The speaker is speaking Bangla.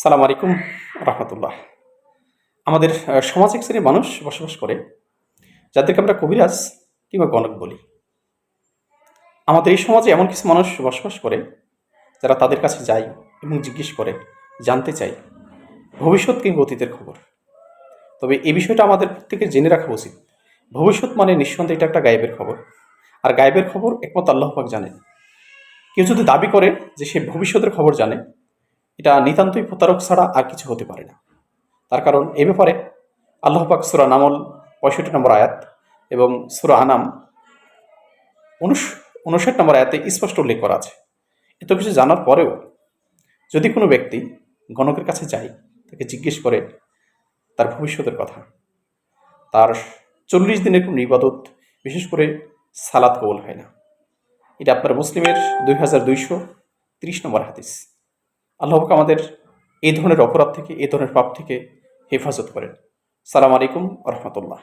সালাম আলাইকুম রহমতুল্লাহ। আমাদের সমাজ এক শ্রেণীর মানুষ বসবাস করে যাদেরকে আমরা কবিরাজ কিংবা গণক বলি। আমাদের এই সমাজে এমন কিছু মানুষ বসবাস করে যারা তাদের কাছে যায় এবং জিজ্ঞেস করে, জানতে চাই ভবিষ্যৎ কিংবা অতীতের খবর। তবে এই বিষয়টা আমাদের প্রত্যেকের জেনে রাখা উচিত। ভবিষ্যৎ মানে নিঃসন্দেহে এটা একটা গায়েবের খবর, আর গায়েবের খবর একমাত্র আল্লাহ পাক জানেন। কেউ যদি দাবি করে যে সে ভবিষ্যতের খবর জানে, এটা নিতান্তই প্রতারক ছাড়া আর কিছু হতে পারে না। তার কারণ এ ব্যাপারে আল্লাহ পাক সূরা নামল ৬৫ নম্বর আয়াত এবং সূরা আনাম ৫৯ নম্বর আয়াতে স্পষ্ট উল্লেখ করা আছে। এত কিছু জানার পরেও যদি কোনো ব্যক্তি গণকের কাছে যায়, তাকে জিজ্ঞেস করে তার ভবিষ্যতের কথা, তার ৪০ দিনের কোনো ইবাদত, বিশেষ করে সালাত কবুল হয় না। এটা আপনার মুসলিমের ২২৩০ নম্বর হাদিস। আল্লাহ পাক আমাদের এই ধরনের অপরাধ থেকে, এই ধরনের পাপ থেকে হেফাজত করেন। সালাম আলাইকুম রহমতুল্লাহ।